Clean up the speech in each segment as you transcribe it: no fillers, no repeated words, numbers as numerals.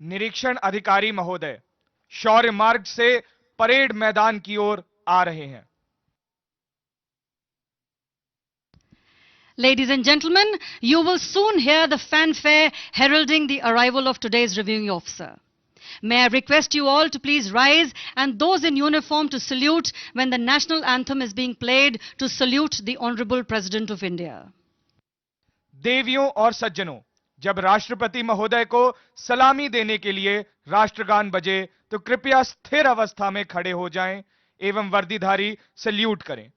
निरीक्षण अधिकारी महोदय शौर्य मार्ग से परेड मैदान की ओर आ रहे हैं। Ladies and gentlemen, you will soon hear the fanfare heralding the arrival of today's reviewing officer. May I request you all to please rise and those in uniform to salute when the national anthem is being played to salute the Honorable President of India. देवियों और सज्जनों, जब राष्ट्रपति महोदय को सलामी देने के लिए राष्ट्रगान बजे तो कृपया स्थिर अवस्था में खड़े हो जाएं एवं वर्दीधारी सल्यूट करें।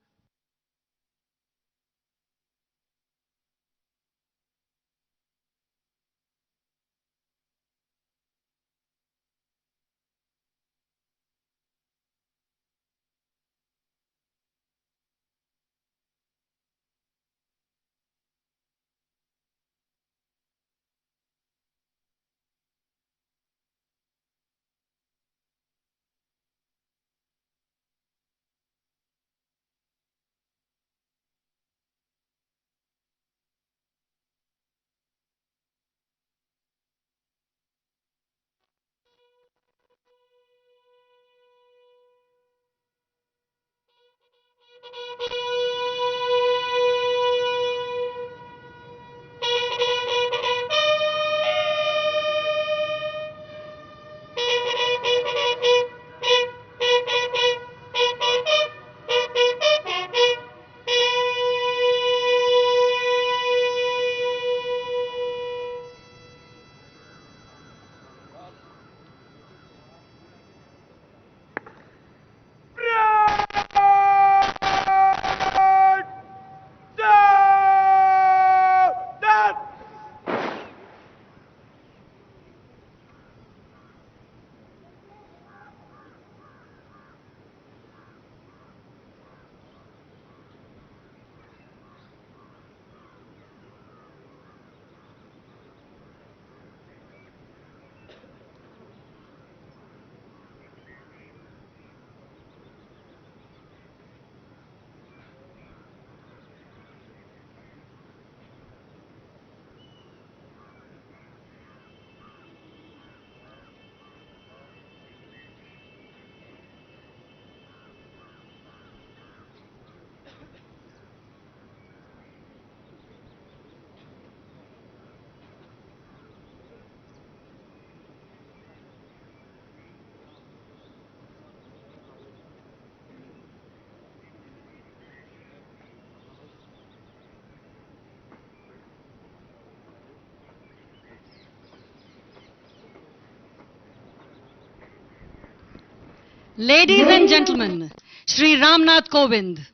Ladies and gentlemen, Shri Ramnath Kovind,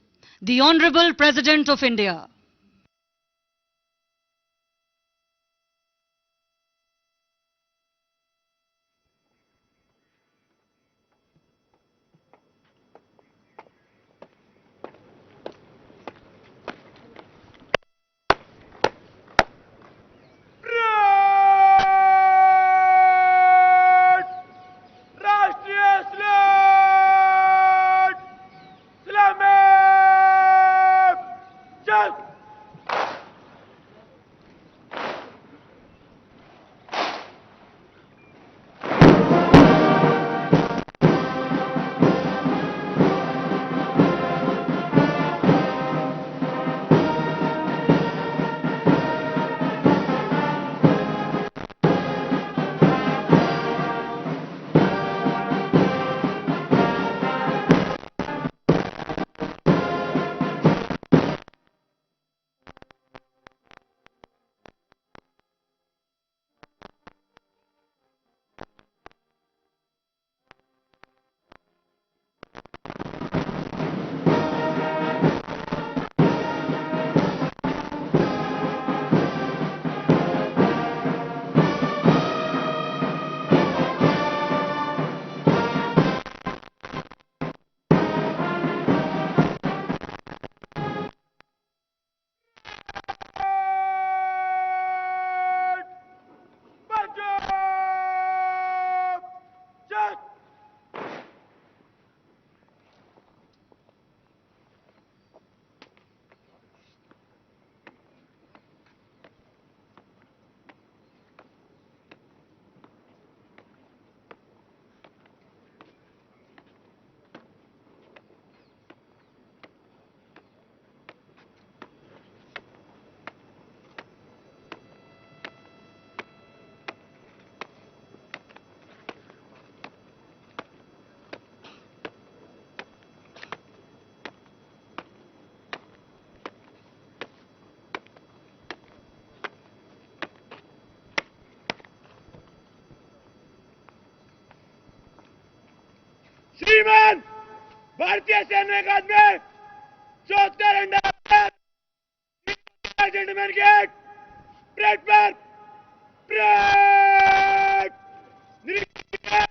the Honorable President of India. Just श्रीमान भारतीय सैन्य अकादमी 74 अंडर जेंटलमैन गेट परेड पर परेड निरीक्षण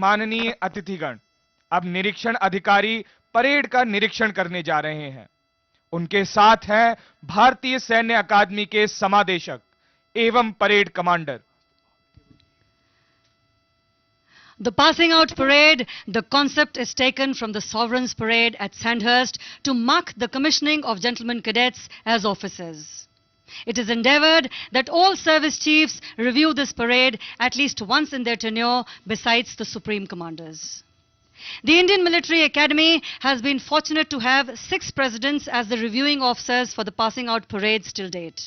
माननीय अतिथिगण, अब निरीक्षण अधिकारी परेड का निरीक्षण करने जा रहे हैं। उनके साथ हैं भारतीय सैन्य अकादमी के समादेशक एवं parade commander. The passing out parade, the concept is taken from the Sovereign's Parade at Sandhurst to mark the commissioning of gentlemen cadets as officers. It is endeavored that all service chiefs review this parade at least once in their tenure besides the Supreme Commanders. The Indian Military Academy has been fortunate to have 6 presidents as the reviewing officers for the passing out parades till date.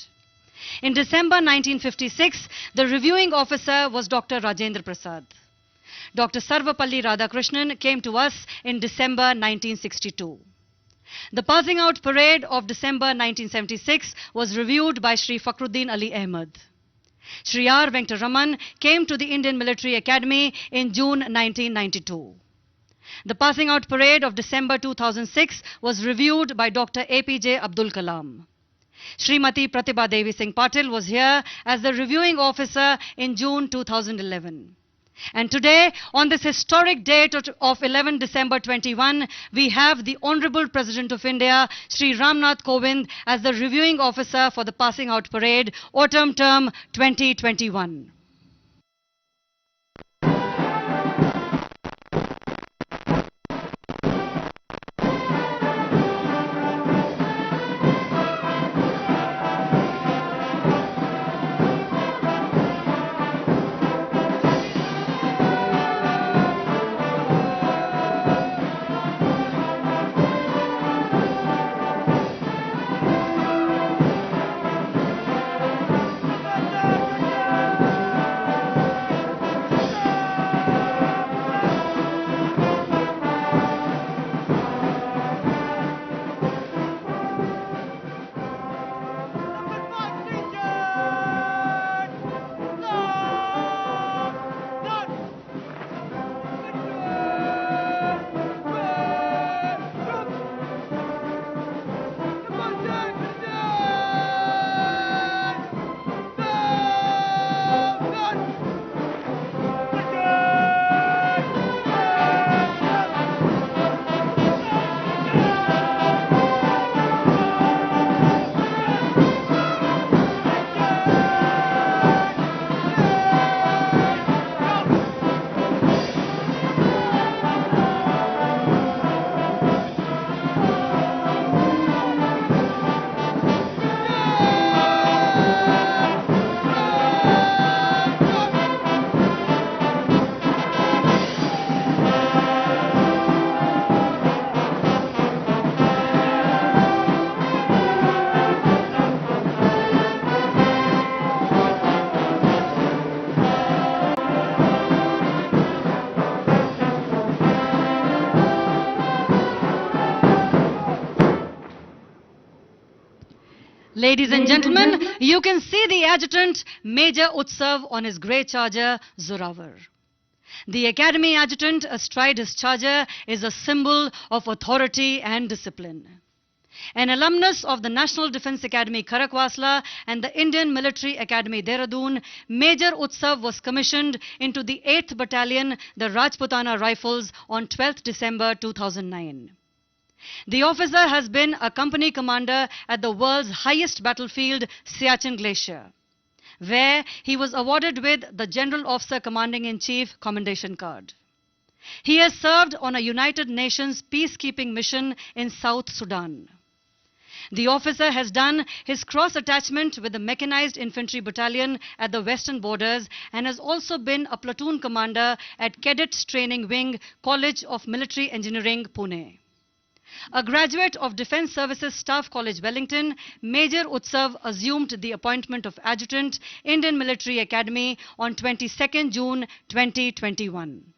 In December 1956, the reviewing officer was Dr. Rajendra Prasad. Dr. Sarvapalli Radhakrishnan came to us in December 1962. The passing out parade of December 1976 was reviewed by Shri Fakhruddin Ali Ahmed. Shri R. Venkataraman came to the Indian Military Academy in June 1992. The passing out parade of December 2006 was reviewed by Dr. APJ Abdul Kalam. Srimati Pratibha Devi Singh Patil was here as the reviewing officer in June 2011. And today, on this historic date of 11 December 21, we have the Honorable President of India, Shri Ramnath Kovind, as the reviewing officer for the passing out parade, autumn term 2021. Ladies and gentlemen, you can see the adjutant Major Utsav on his grey charger Zorawar. The Academy adjutant astride his charger is a symbol of authority and discipline. An alumnus of the National Defence Academy Kharakwasla and the Indian Military Academy Dehradun, Major Utsav was commissioned into the 8th Battalion, the Rajputana Rifles, on 12th December 2009. The officer has been a company commander at the world's highest battlefield, Siachen Glacier, where he was awarded with the General Officer Commanding-in-Chief Commendation Card. He has served on a United Nations peacekeeping mission in South Sudan. The officer has done his cross-attachment with the Mechanized Infantry Battalion at the Western Borders and has also been a platoon commander at Cadets Training Wing, College of Military Engineering, Pune. A graduate of Defence Services Staff College, Wellington, Major Utsav assumed the appointment of Adjutant, Indian Military Academy on 22nd June 2021.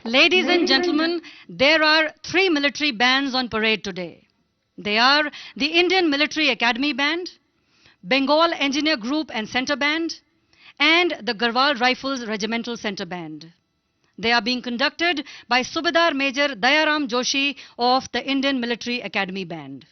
Ladies and gentlemen, there are 3 military bands on parade today. They are the Indian Military Academy Band, Bengal Engineer Group and Center Band, and the Garhwal Rifles Regimental Center Band. They are being conducted by Subedar Major Dayaram Joshi of the Indian Military Academy Band.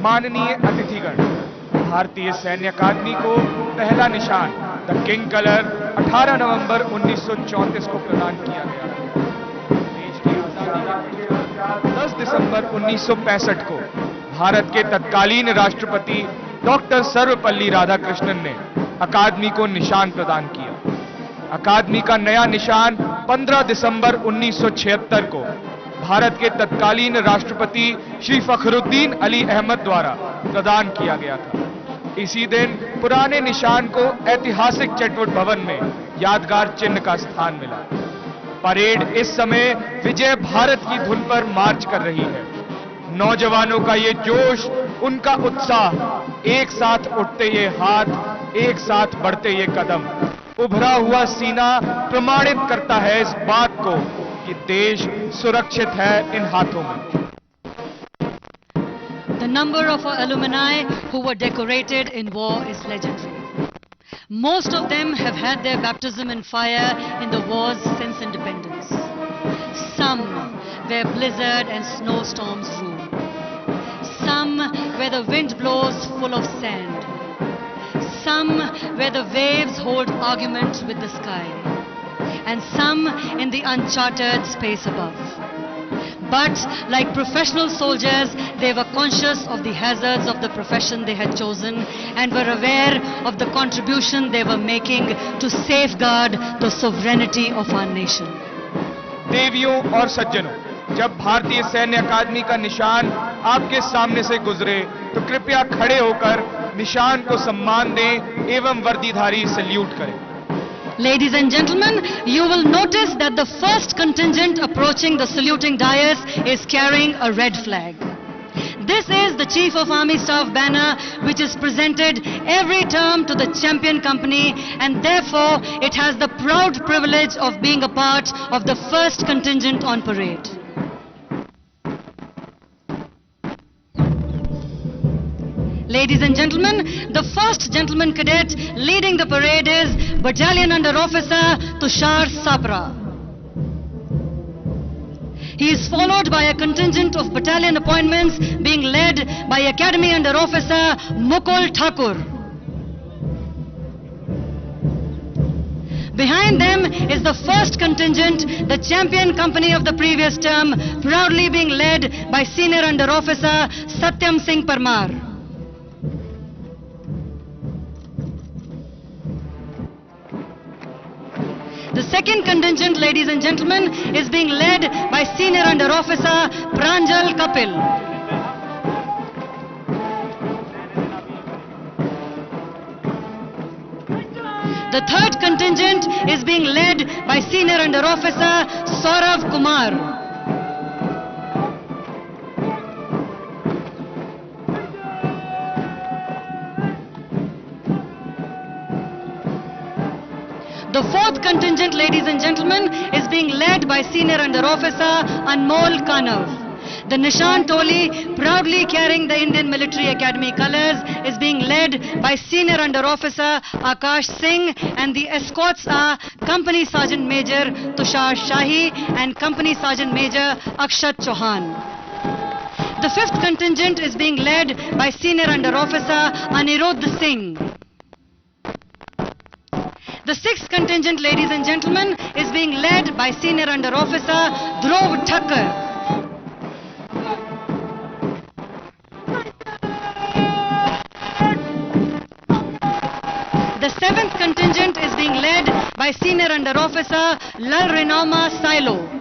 माननीय अतिथिगण, भारतीय सैन्य अकादमी को पहला निशान the king colour 18 नवंबर 1934 को प्रदान किया गया। देश की आजादी का 10 दिसंबर 1965 को भारत के तत्कालीन राष्ट्रपति डॉक्टर सर्वपल्ली राधाकृष्णन ने अकादमी को निशान प्रदान किया। अकादमी का नया निशान 15 दिसंबर 1976 को भारत के तत्कालीन राष्ट्रपति श्री फखरुद्दीन अली अहमद द्वारा प्रदान किया गया था। इसी दिन पुराने निशान को ऐतिहासिक चटवट भवन में यादगार चिन्ह का स्थान मिला। परेड इस समय विजय भारत की धुन पर मार्च कर रही है। नौजवानों का ये जोश, उनका उत्साह, एक साथ उठते ये हाथ, एक साथ बढ़ते ये कदम, उभरा हुआ सीना प्रमाणित करता है इस बात को कि देश सुरक्षित है इन हाथों में। The number of our alumni who were decorated in war is legendary. Most of them have had their baptism in fire in the wars since independence. Some where blizzard and snowstorms rule. Some where the wind blows full of sand. some where the waves hold argument with the sky, and some in the uncharted space above. But like professional soldiers, they were conscious of the hazards of the profession they had chosen and were aware of the contribution they were making to safeguard the sovereignty of our nation. देवियों और सज्जनों, जब भारतीय सैन्य अकादमी का निशान आपके सामने से गुजरे तो कृपया खड़े होकर निशान को सम्मान दें एवं वर्दीधारी सैल्यूट करें. Ladies and gentlemen, you will notice that the first contingent approaching the saluting dais is carrying a red flag. This is the Chief of Army Staff banner, which is presented every term to the champion company, and therefore it has the proud privilege of being a part of the first contingent on parade. Ladies and gentlemen, the first gentleman cadet leading the parade is Battalion Under Officer Tushar Sapra. He is followed by a contingent of battalion appointments being led by Academy Under Officer Mukul Thakur. Behind them is the first contingent, the champion company of the previous term, proudly being led by Senior Under Officer Satyam Singh Parmar. The second contingent, ladies and gentlemen, is being led by Senior Under Officer Pranjal Kapil. The third contingent is being led by Senior Under Officer Saurav Kumar. The fourth contingent, ladies and gentlemen, is being led by Senior Under Officer Anmol Kanav. The Nishan Toli, proudly carrying the Indian Military Academy colours, is being led by Senior Under Officer Akash Singh, and the escorts are Company Sergeant Major Tushar Shahi and Company Sergeant Major Akshat Chauhan. The fifth contingent is being led by Senior Under Officer Anirudh Singh. The sixth contingent, ladies and gentlemen, is being led by Senior Under Officer Dhruv Thakkar. The seventh contingent is being led by Senior Under Officer Lal Rinauma Silo.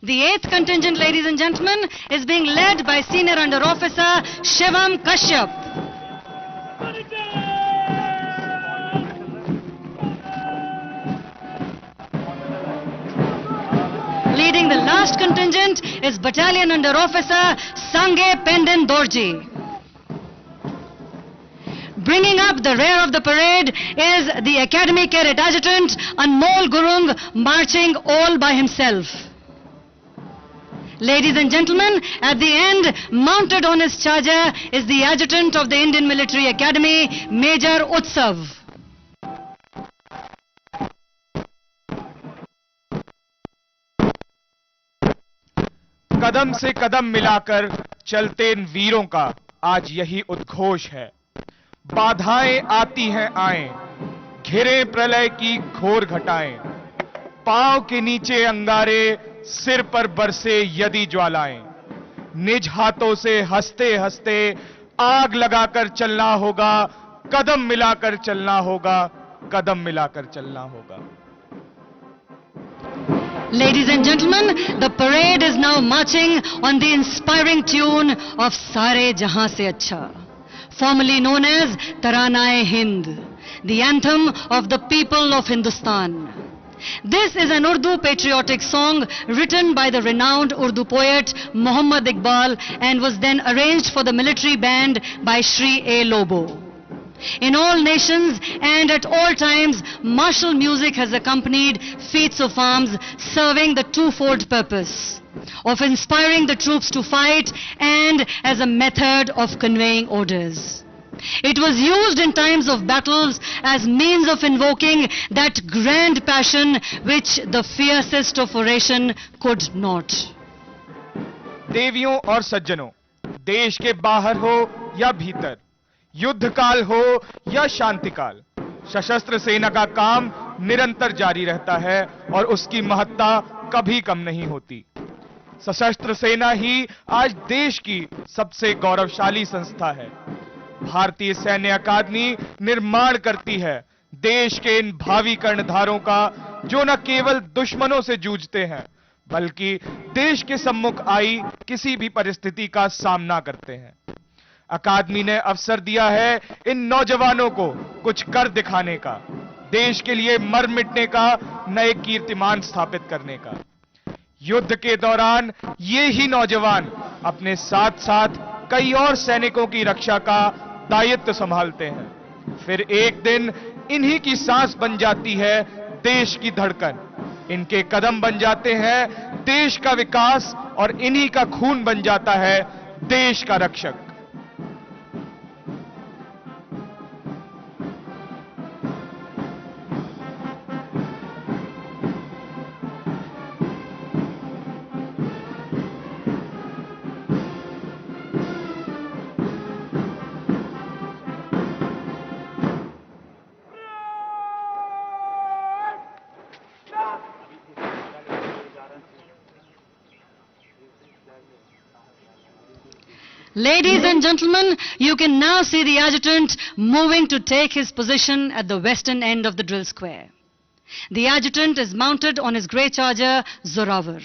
The eighth contingent, ladies and gentlemen, is being led by Senior Under Officer Shivam Kashyap. Leading the last contingent is Battalion Under Officer Sange Penden Dorji. Bringing up the rear of the parade is the Academy Cadet Adjutant Anmol Gurung, marching all by himself. Ladies and gentlemen, at the end, mounted on his charger, is the Adjutant of the Indian Military Academy, Major Utsav. कदम से कदम मिलाकर चलते इन वीरों का आज यही उद्घोष है. बाधाएं आती हैं आएं, घिरे प्रलय की घोर घटाएं, पांव के नीचे अंगारे, सिर पर बरसे यदि ज्वालाएं, निज हाथों से हंसते हंसते आग लगाकर चलना होगा, कदम मिलाकर चलना होगा, कदम मिलाकर चलना होगा. Ladies and gentlemen, the parade is now marching on the inspiring tune of Sare Jahan Se Acha, formerly known as Tarana-e-Hind, the anthem of the people of Hindustan. This is an Urdu patriotic song written by the renowned Urdu poet Muhammad Iqbal and was then arranged for the military band by Shri A. Lobo. In all nations and at all times, martial music has accompanied feats of arms, serving the twofold purpose of inspiring the troops to fight and as a method of conveying orders. It was used in times of battles as means of invoking that grand passion which the fiercest of oration could not. देवियों और सज्जनों, देश के बाहर हो या भीतर, युद्ध काल हो या शांति काल, सशस्त्र सेना का काम निरंतर जारी रहता है और उसकी महत्ता कभी कम नहीं होती। सशस्त्र सेना ही आज देश की सबसे गौरवशाली संस्था है। भारतीय सैन्य अकादमी निर्माण करती है देश के इन भावी कर्णधारों का, जो न केवल दुश्मनों से जूझते हैं बल्कि देश के सम्मुख आई किसी भी परिस्थिति का सामना करते हैं। अकादमी ने अवसर दिया है इन नौजवानों को कुछ कर दिखाने का, देश के लिए मर मिटने का, नए कीर्तिमान स्थापित करने का। युद्ध के दौरान ये ही नौजवान अपने साथ साथ कई और सैनिकों की रक्षा का दायित्व संभालते हैं। फिर एक दिन इन्हीं की सांस बन जाती है देश की धड़कन, इनके कदम बन जाते हैं देश का विकास और इन्हीं का खून बन जाता है देश का रक्षक। Ladies and gentlemen, you can now see the adjutant moving to take his position at the western end of the drill square. The adjutant is mounted on his grey charger, Zorawar.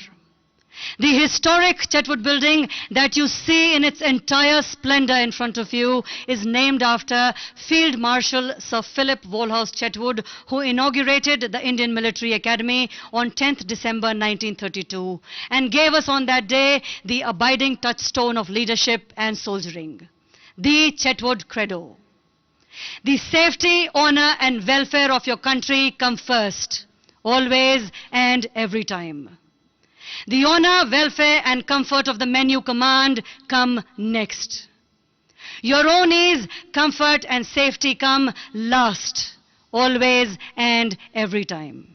The historic Chetwood building that you see in its entire splendor in front of you is named after Field Marshal Sir Philip Walhouse Chetwood, who inaugurated the Indian Military Academy on 10th December 1932 and gave us on that day the abiding touchstone of leadership and soldiering, the Chetwood Credo. The safety, honor and welfare of your country come first, always and every time. The honor, welfare and comfort of the men you command come next. Your own ease, comfort and safety come last, always and every time.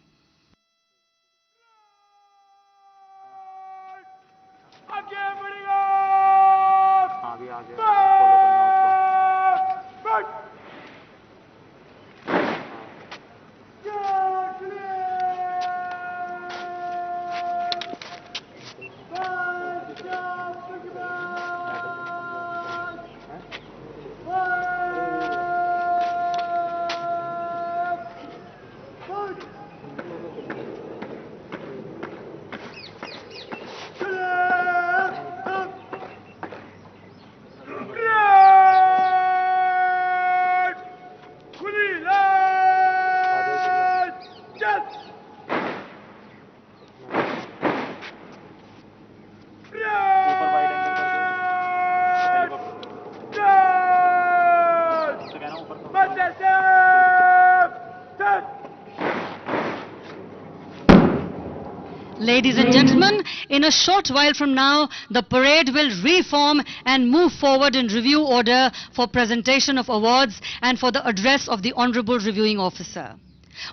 Ladies and gentlemen, in a short while from now, the parade will reform and move forward in review order for presentation of awards and for the address of the Honorable Reviewing Officer.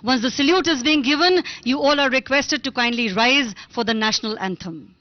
Once the salute is being given, you all are requested to kindly rise for the national anthem.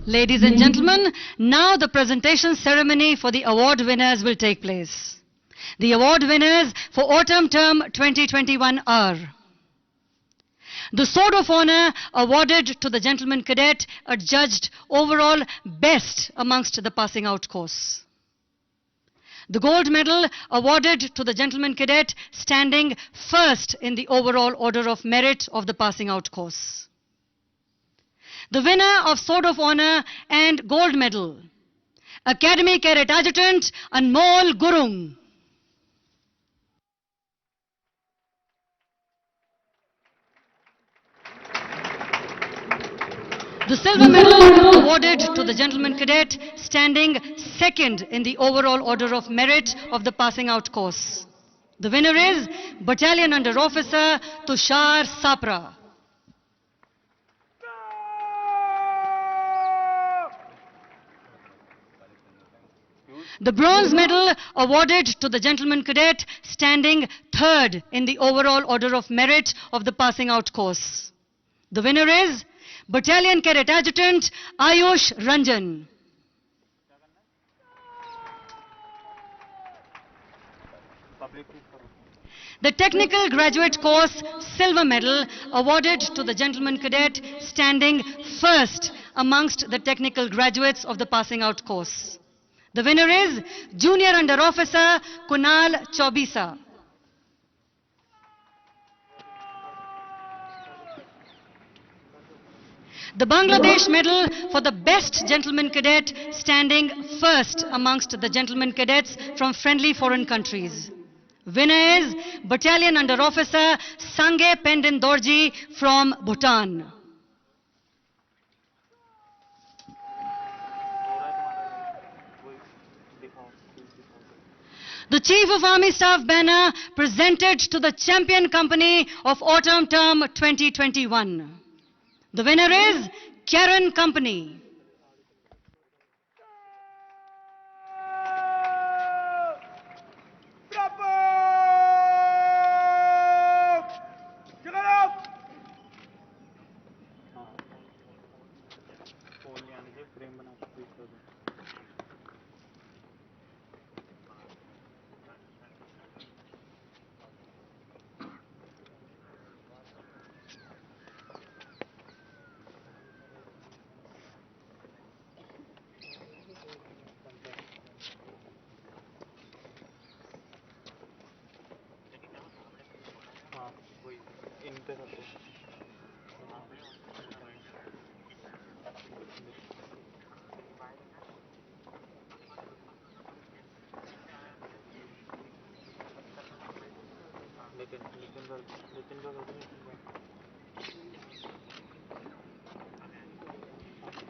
Ladies and gentlemen, now the presentation ceremony for the award winners will take place. The award winners for Autumn Term 2021 are: the Sword of Honor awarded to the gentleman cadet adjudged overall best amongst the passing out course. The Gold Medal awarded to the gentleman cadet standing first in the overall order of merit of the passing out course. The winner of Sword of Honor and Gold Medal, Academy Cadet Adjutant Anmol Gurung. The Silver Medal awarded to the gentleman cadet standing second in the overall order of merit of the passing out course. The winner is Battalion Under Officer Tushar Sapra. The Bronze Medal awarded to the gentleman cadet standing third in the overall order of merit of the passing out course. The winner is Battalion Cadet Adjutant Ayush Ranjan. The Technical Graduate Course Silver Medal awarded to the gentleman cadet standing first amongst the technical graduates of the passing out course. The winner is Junior Under Officer Kunal Chaubisa. The Bangladesh Medal for the best gentleman cadet standing first amongst the gentlemen cadets from friendly foreign countries. Winner is Battalion Under Officer Sange Pendin Dorji from Bhutan. The Chief of Army Staff banner presented to the Champion Company of Autumn Term 2021. The winner is Karen Company.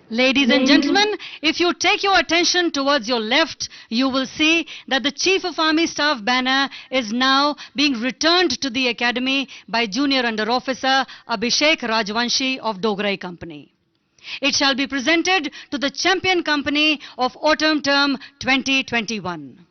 Ladies and gentlemen, if you take your attention towards your left, you will see that the Chief of Army Staff banner is now being returned to the Academy by Junior Under Officer Abhishek Rajvanshi of DograI Company. It shall be presented to the Champion Company of Autumn Term 2021.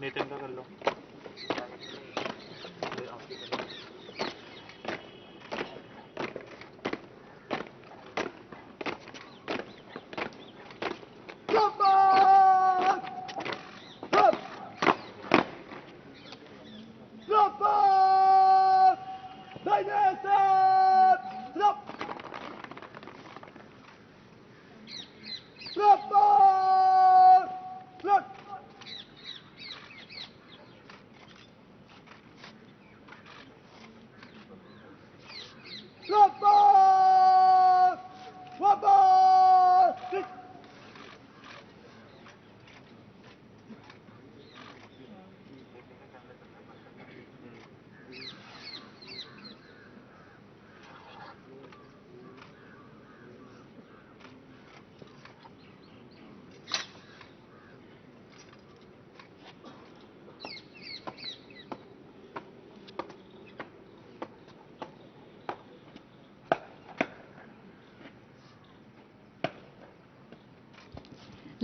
Nitin का कर लो।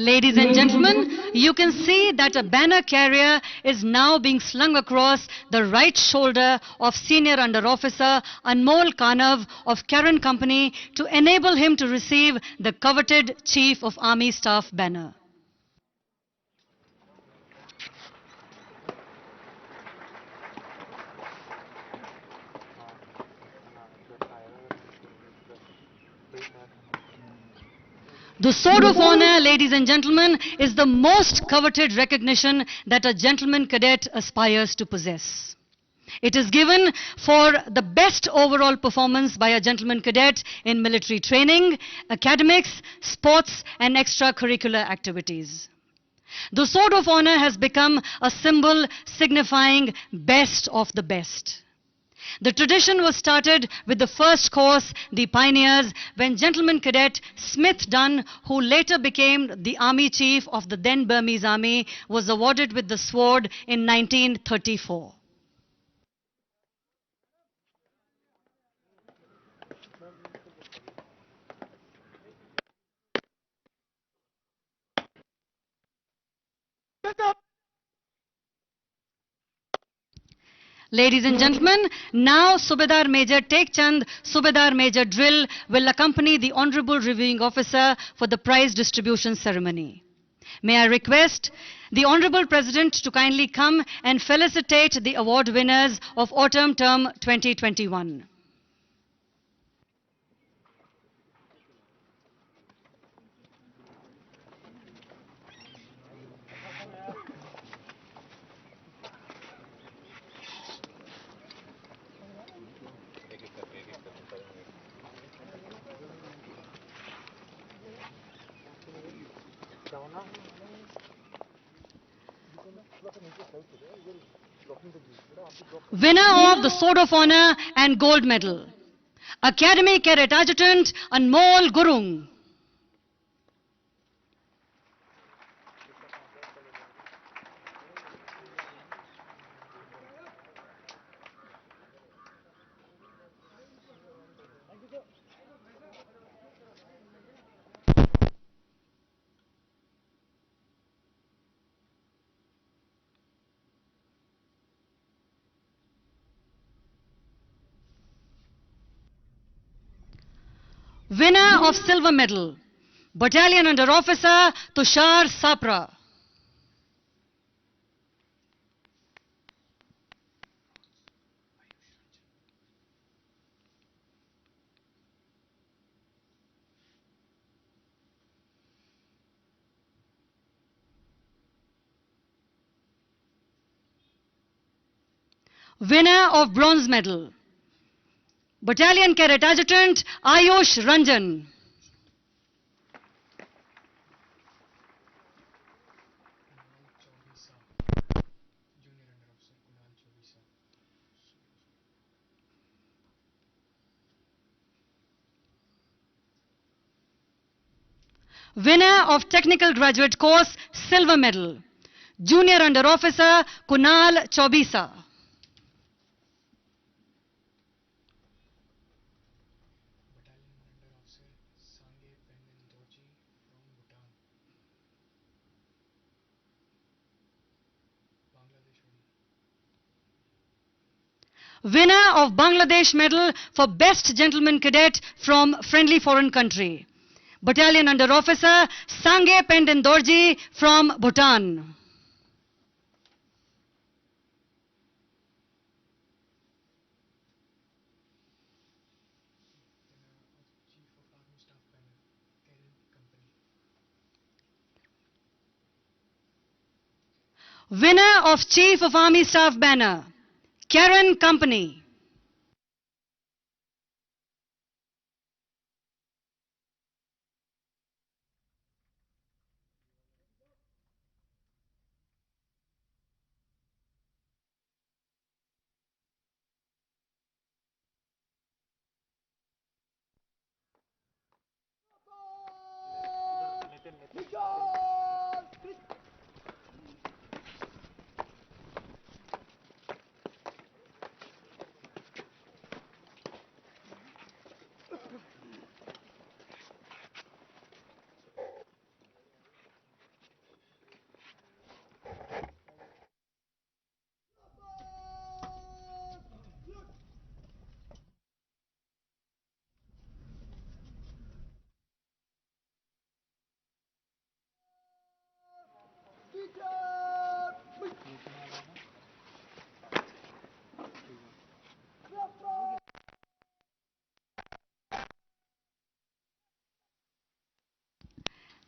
Ladies and gentlemen, you can see that a banner carrier is now being slung across the right shoulder of Senior Under Officer Anmol Kanav of Karen Company to enable him to receive the coveted Chief of Army Staff banner. The Sword of Honor, ladies and gentlemen, is the most coveted recognition that a gentleman cadet aspires to possess. It is given for the best overall performance by a gentleman cadet in military training, academics, sports and extracurricular activities. The Sword of Honor has become a symbol signifying best of the best. The tradition was started with the first course, the Pioneers, when Gentleman Cadet Smith Dunn, who later became the Army Chief of the then Burmese Army, was awarded with the sword in 1934. Ladies and gentlemen, now Subedar Major Tek Chand, Subedar Major Drill will accompany the Honorable Reviewing Officer for the prize distribution ceremony. May I request the Honorable President to kindly come and felicitate the award winners of Autumn Term 2021. Winner of the Sword of Honor and Gold Medal, Academy Cadet Adjutant Anmol Gurung. Winner of Silver Medal, Battalion Under Officer Tushar Sapra. Winner of Bronze Medal, Battalion Cadet Adjutant Ayush Ranjan. Winner of Technical Graduate Course Silver Medal, Junior Under Officer Kunal Chaubisa. Winner of Bangladesh Medal for Best Gentleman Cadet from Friendly Foreign Country, Battalion Under Officer Sange Pendin Dorji from Bhutan. Winner of Chief of Army Staff Banner, Karen Company.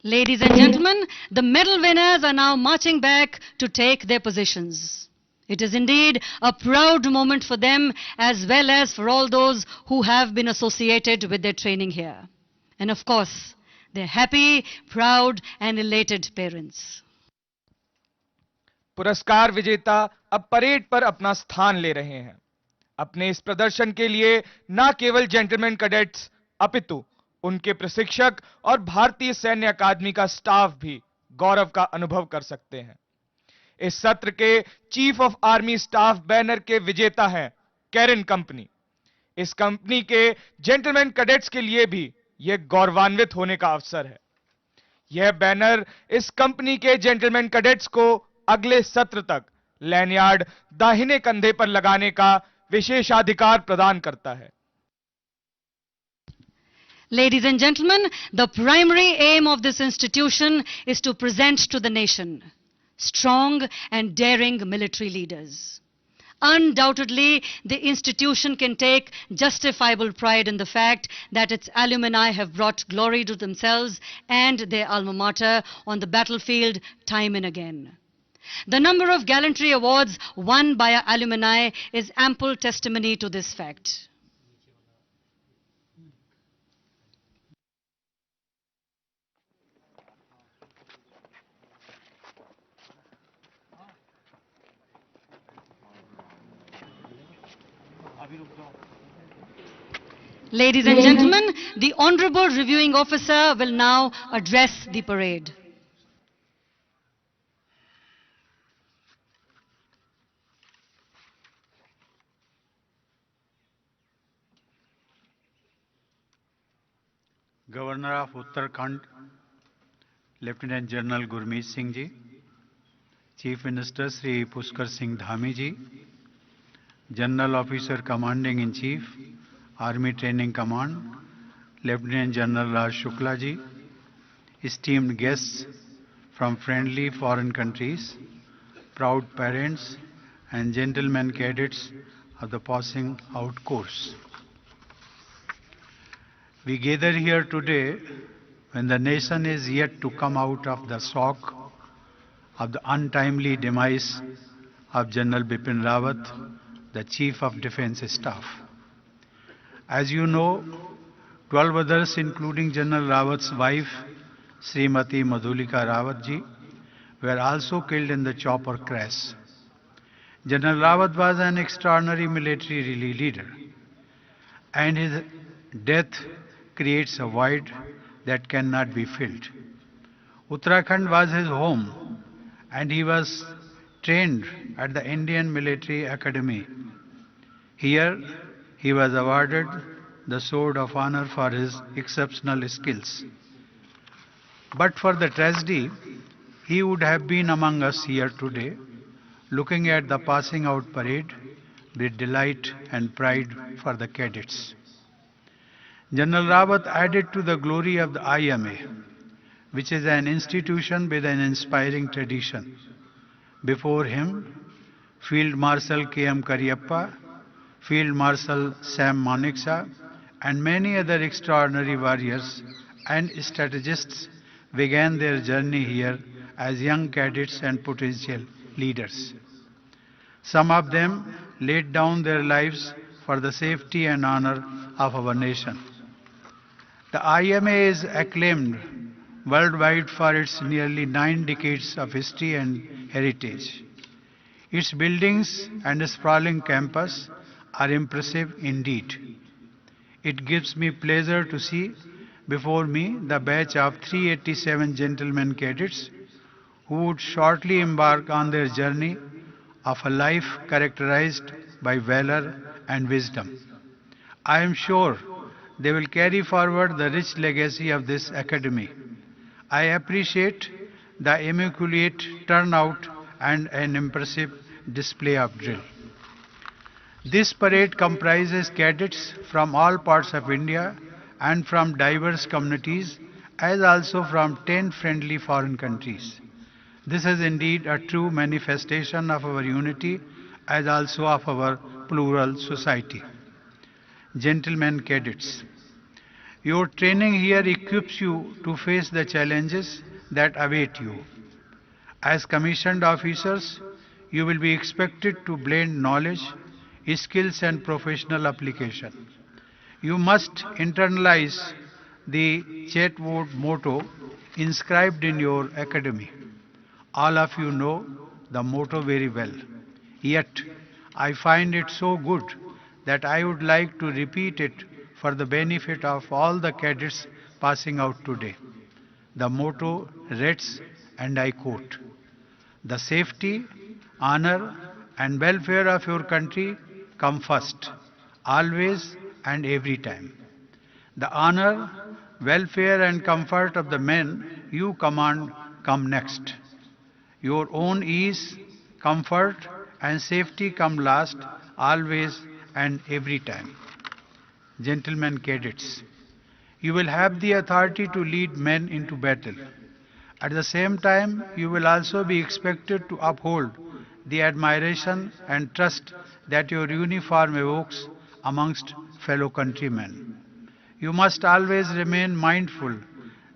Ladies and gentlemen, the medal winners are now marching back to take their positions. It is indeed a proud moment for them as well as for all those who have been associated with their training here. And of course, their happy, proud and elated parents. पुरस्कार विजेता अब parade पर अपना स्थान ले रहे हैं। अपने इस प्रदर्शन के लिए न केवल जेंटलमैन कैडेट्स अपितु उनके प्रशिक्षक और भारतीय सैन्य अकादमी का स्टाफ भी गौरव का अनुभव कर सकते हैं। इस सत्र के chief of army staff banner के विजेता हैं कैरन कंपनी। इस कंपनी के जेंटलमैन कैडेट्स के लिए भी यह गौरवान्वित होने का अवसर है। यह बैनर इस कंपनी के जेंटलमैन कैडेट्स को अगले सत्र तक लैंडयार्ड दाहिने कंधे पर लगाने का विशेषाधिकार प्रदान करता है। Ladies and gentlemen, the primary aim of this institution is to present to the nation strong and daring military leaders. Undoubtedly, the institution can take justifiable pride in the fact that its alumni have brought glory to themselves and their alma mater on the battlefield time and again. The number of gallantry awards won by our alumni is ample testimony to this fact. Ladies and gentlemen, the Honorable Reviewing Officer will now address the parade. Governor of Uttarakhand, Lieutenant General Gurmeet Singh Ji, Chief Minister Sri Pushkar Singh Dhami Ji, General Officer Commanding in Chief, Army Training Command, Lieutenant General Raj Shukla Ji, esteemed guests from friendly foreign countries, proud parents and gentlemen cadets of the passing out course. We gather here today when the nation is yet to come out of the shock of the untimely demise of General Bipin Rawat, the Chief of Defence Staff. As you know, 12 others, including General Rawat's wife, Srimati Madhulika Rawat ji, were also killed in the chopper crash. General Rawat was an extraordinary military leader, and his death creates a void that cannot be filled. Uttarakhand was his home, and he was trained at the Indian Military Academy. Here, he was awarded the Sword of Honor for his exceptional skills. But for the tragedy, he would have been among us here today, looking at the passing out parade with delight and pride for the cadets. General Rawat added to the glory of the IMA, which is an institution with an inspiring tradition. Before him, Field Marshal K.M. Cariappa, Field Marshal Sam Manekshaw, and many other extraordinary warriors and strategists began their journey here as young cadets and potential leaders. Some of them laid down their lives for the safety and honor of our nation. The IMA is acclaimed worldwide for its nearly 9 decades of history and heritage. Its buildings and sprawling campus are impressive indeed. It gives me pleasure to see before me the batch of 387 gentlemen cadets who would shortly embark on their journey of a life characterized by valor and wisdom. I am sure they will carry forward the rich legacy of this academy. I appreciate the immaculate turnout and an impressive display of drill. This parade comprises cadets from all parts of India and from diverse communities, as also from 10 friendly foreign countries. This is indeed a true manifestation of our unity as also of our plural society. Gentlemen cadets, your training here equips you to face the challenges that await you. As commissioned officers, you will be expected to blend knowledge, skills and professional application. You must internalize the chatbot motto inscribed in your academy. All of you know the motto very well. Yet, I find it so good that I would like to repeat it for the benefit of all the cadets passing out today. The motto reads, and I quote, "The safety, honor and welfare of your country come first, always and every time. The honor, welfare and comfort of the men you command come next. Your own ease, comfort and safety come last, always and every time." Gentlemen cadets, you will have the authority to lead men into battle. At the same time, you will also be expected to uphold the admiration and trust that your uniform evokes amongst fellow countrymen. You must always remain mindful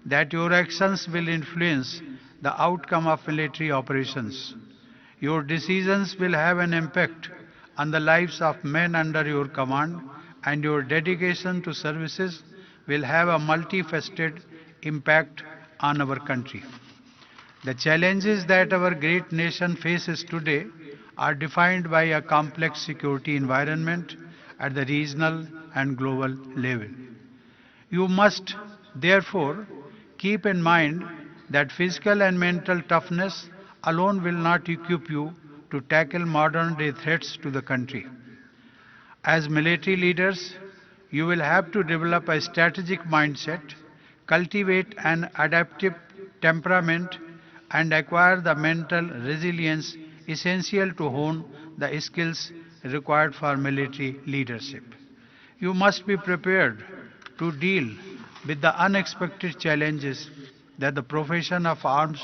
that your actions will influence the outcome of military operations. Your decisions will have an impact on the lives of men under your command, and your dedication to services will have a multifaceted impact on our country. The challenges that our great nation faces today are defined by a complex security environment at the regional and global level. You must, therefore, keep in mind that physical and mental toughness alone will not equip you to tackle modern-day threats to the country. As military leaders, you will have to develop a strategic mindset, cultivate an adaptive temperament, and acquire the mental resilience essential to hone the skills required for military leadership. You must be prepared to deal with the unexpected challenges that the profession of arms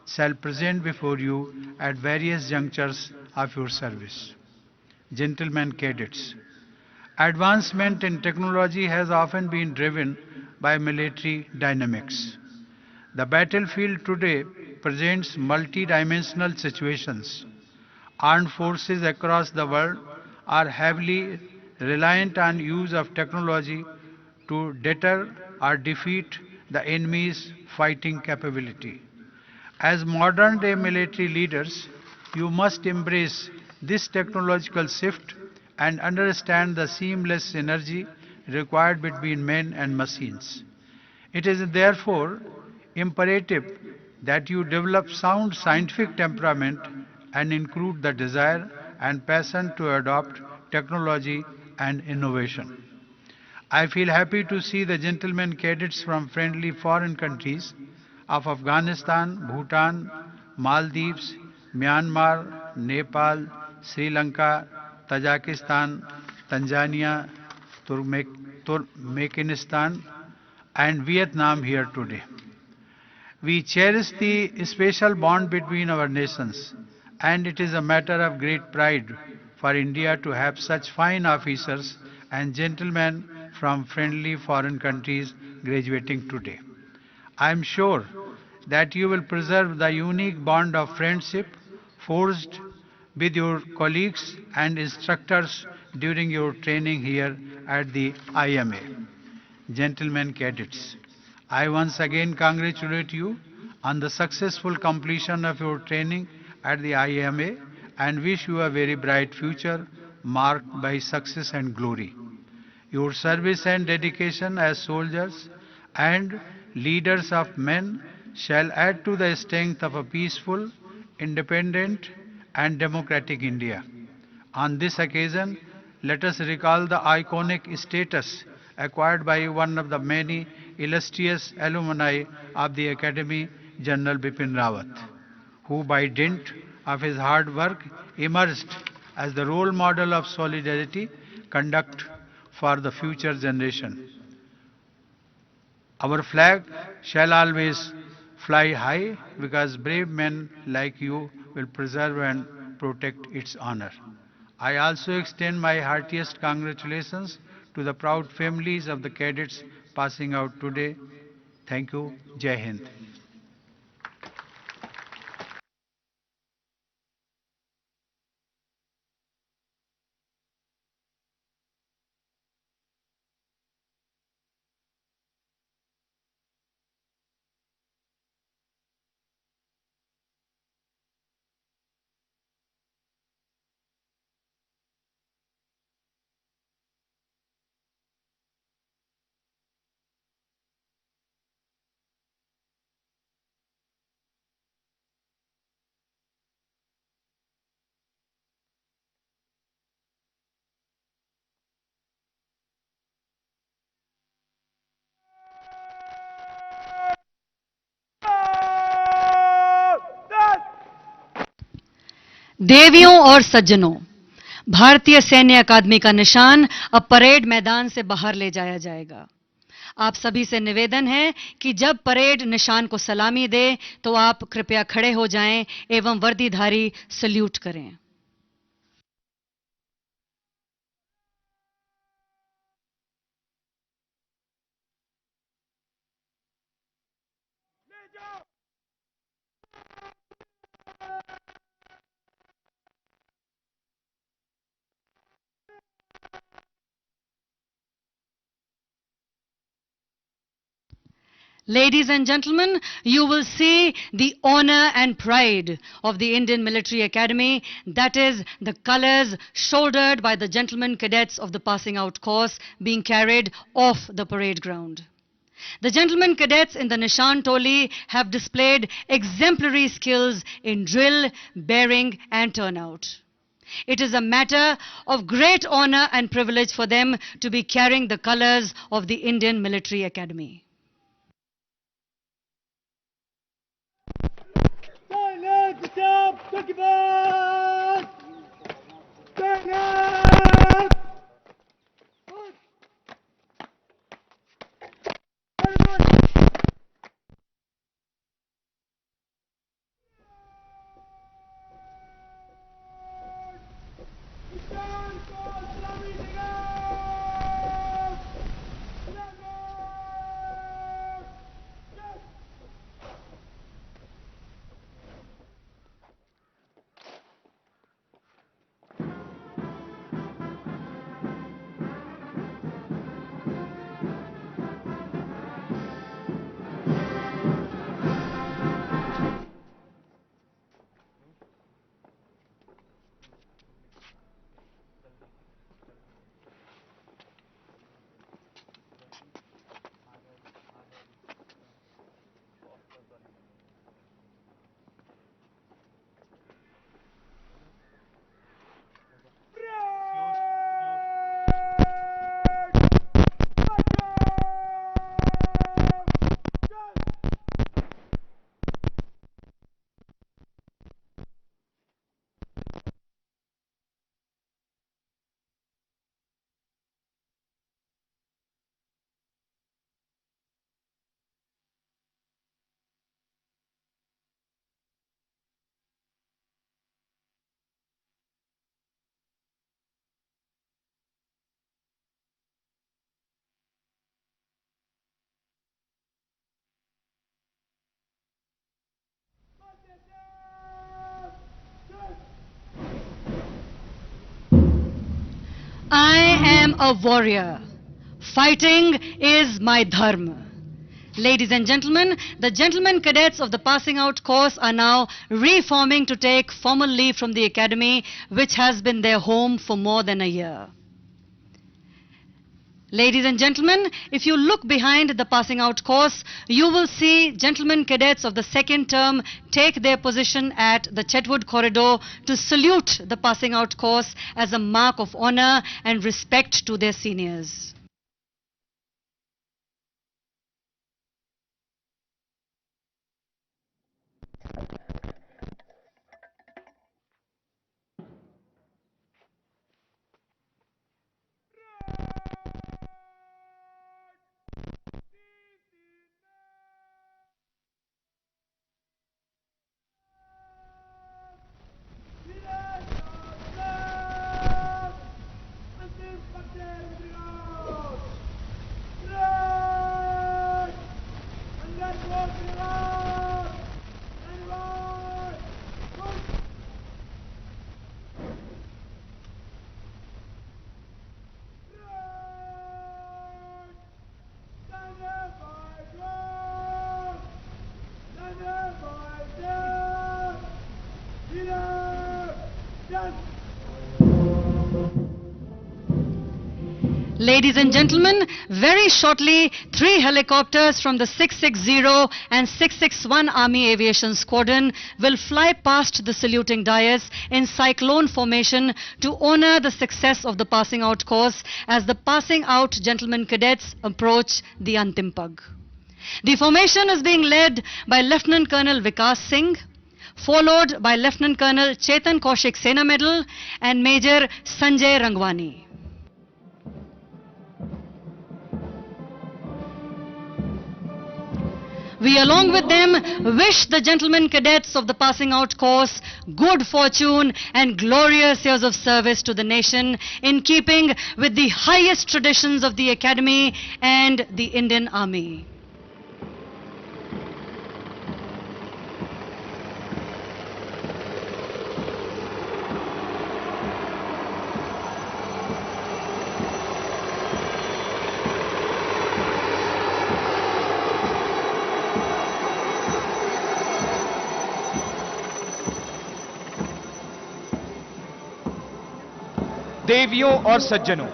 shall present before you at various junctures of your service. Gentlemen cadets, advancement in technology has often been driven by military dynamics. The battlefield today presents multi-dimensional situations. Armed forces across the world are heavily reliant on use of technology to deter or defeat the enemy's fighting capability. As modern-day military leaders, you must embrace this technological shift and understand the seamless synergy required between men and machines. It is therefore imperative that you develop sound scientific temperament and include the desire and passion to adopt technology and innovation. I feel happy to see the gentlemen cadets from friendly foreign countries of Afghanistan, Bhutan, Maldives, Myanmar, Nepal, Sri Lanka, Tajikistan, Tanzania, Turkmenistan, and Vietnam here today. We cherish the special bond between our nations, and it is a matter of great pride for India to have such fine officers and gentlemen from friendly foreign countries graduating today. I am sure that you will preserve the unique bond of friendship forged with your colleagues and instructors during your training here at the IMA. Gentlemen cadets, I once again congratulate you on the successful completion of your training at the IMA and wish you a very bright future marked by success and glory. Your service and dedication as soldiers and leaders of men shall add to the strength of a peaceful, independent, and democratic India. On this occasion, let us recall the iconic status acquired by one of the many illustrious alumni of the Academy, General Bipin Rawat, who by dint of his hard work emerged as the role model of solidarity, conduct for the future generation. Our flag shall always fly high because brave men like you will preserve and protect its honor. I also extend my heartiest congratulations to the proud families of the cadets passing out today. Thank you. Jai Hind. देवियों और सज्जनों, भारतीय सैन्य अकादमी का निशान अब parade मैदान से बाहर ले जाया जाएगा। आप सभी से निवेदन है कि जब परेड निशान को सलामी दे तो आप कृपया खड़े हो जाएं एवं वर्दीधारी सल्यूट करें। Ladies and gentlemen, you will see the honor and pride of the Indian Military Academy, that is, the colors shouldered by the gentlemen cadets of the passing out course being carried off the parade ground. The gentlemen cadets in the Nishan Toli have displayed exemplary skills in drill, bearing and turnout. It is a matter of great honor and privilege for them to be carrying the colors of the Indian Military Academy. Silence, stop, occupy! Silence! I am a warrior. Fighting is my dharma. Ladies and gentlemen, the gentlemen cadets of the passing out course are now reforming to take formal leave from the academy, which has been their home for more than a year. Ladies and gentlemen, if you look behind the passing out course, you will see gentlemen cadets of the second term take their position at the Chetwood corridor to salute the passing out course as a mark of honor and respect to their seniors. Ladies and gentlemen, very shortly, 3 helicopters from the 660 and 661 Army Aviation Squadron will fly past the saluting dais in cyclone formation to honor the success of the passing out course as the passing out gentlemen cadets approach the Antim Pag. The formation is being led by Lieutenant Colonel Vikas Singh, followed by Lieutenant Colonel Chetan Kaushik Sena Medal and Major Sanjay Rangwani. We along with them wish the gentlemen cadets of the passing out course good fortune and glorious years of service to the nation in keeping with the highest traditions of the Academy and the Indian Army. देवियों और सज्जनों,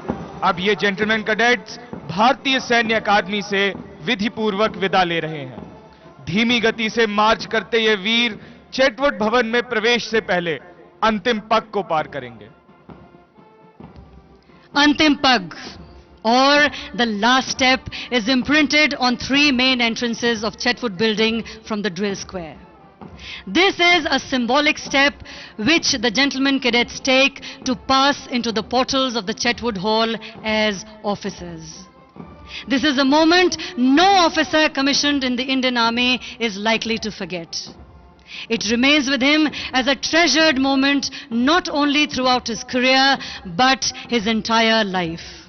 अब ये gentleman cadets भारतीय सैन्य अकादमी से विधि पूर्वक विदा ले रहे हैं। धीमी गति से मार्च करते ये वीर चेटवुड भवन में प्रवेश से पहले अंतिम पग को पार करेंगे। Antim Pag, or the last step, is imprinted on 3 main entrances of Chetwood building from the drill square. This is a symbolic step which the gentlemen cadets take to pass into the portals of the Chetwood Hall as officers. This is a moment no officer commissioned in the Indian Army is likely to forget. It remains with him as a treasured moment not only throughout his career but his entire life.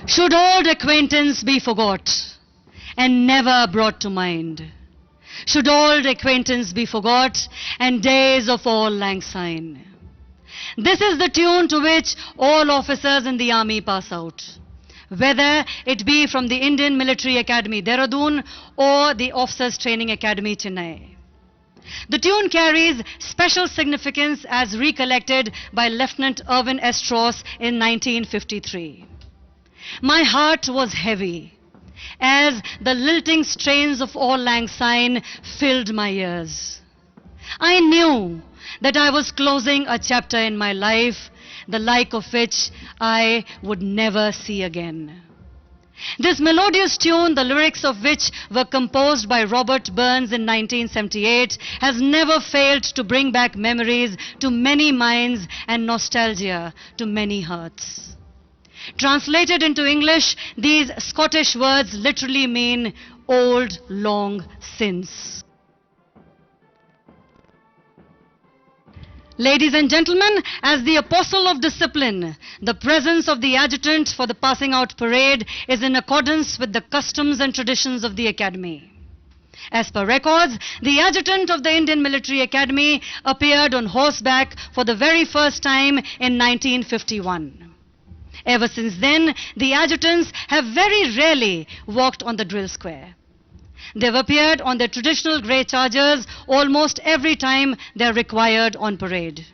Should old acquaintance be forgot and never brought to mind? Should old acquaintance be forgot and days of auld lang syne? This is the tune to which all officers in the army pass out, whether it be from the Indian Military Academy Dehradun or the Officers Training Academy Chennai. The tune carries special significance as recollected by Lieutenant Irwin S. Strauss in 1953. My heart was heavy as the lilting strains of Auld Lang Syne filled my ears. I knew that I was closing a chapter in my life, the like of which I would never see again. This melodious tune, the lyrics of which were composed by Robert Burns in 1978, has never failed to bring back memories to many minds and nostalgia to many hearts. Translated into English, these Scottish words literally mean old long since. Ladies and gentlemen, as the apostle of discipline, the presence of the adjutant for the passing out parade is in accordance with the customs and traditions of the academy. As per records, the adjutant of the Indian Military Academy appeared on horseback for the very first time in 1951. Ever since then, the adjutants have very rarely walked on the drill square. They've appeared on their traditional grey chargers almost every time they're required on parade.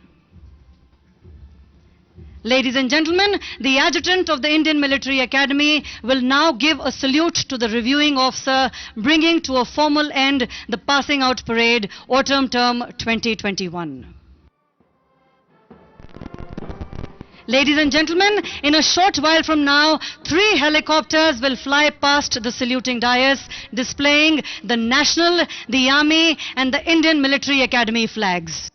Ladies and gentlemen, the adjutant of the Indian Military Academy will now give a salute to the reviewing officer, bringing to a formal end the passing out parade, autumn term 2021. Ladies and gentlemen, in a short while from now, 3 helicopters will fly past the saluting dais, displaying the national, the army and the Indian Military Academy flags.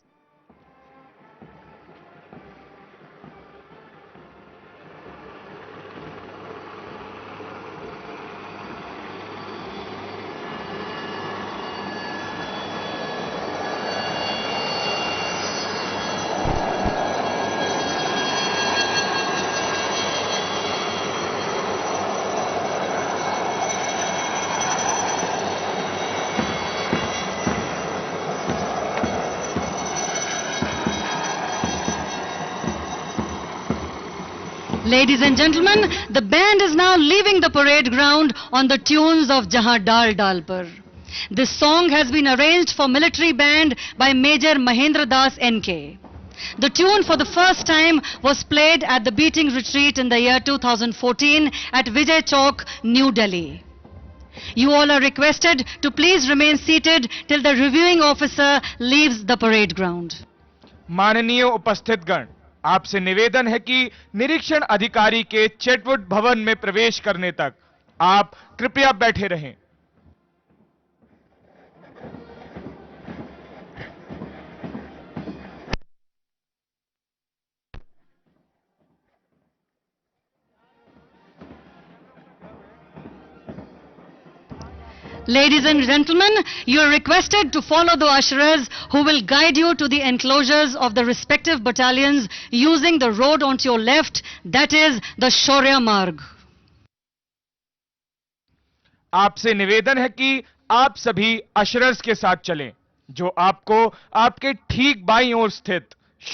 Ladies and gentlemen, the band is now leaving the parade ground on the tunes of Jahan Dal Dal Par. This song has been arranged for military band by Major Mahendra Das NK. The tune for the first time was played at the beating retreat in the year 2014 at Vijay Chowk, New Delhi. You all are requested to please remain seated till the reviewing officer leaves the parade ground. माननीय उपस्थितगण, आपसे निवेदन है कि निरीक्षण अधिकारी के चेटवुड भवन में प्रवेश करने तक आप कृपया बैठे रहें। Ladies and gentlemen, you are requested to follow the usherers who will guide you to the enclosures of the respective battalions using the road onto your left, that is the Shaurya Marg. आपसे निवेदन है कि आप सभी अशरर्स के साथ चलें, जो आपको आपके ठीक बाईं ओर स्थित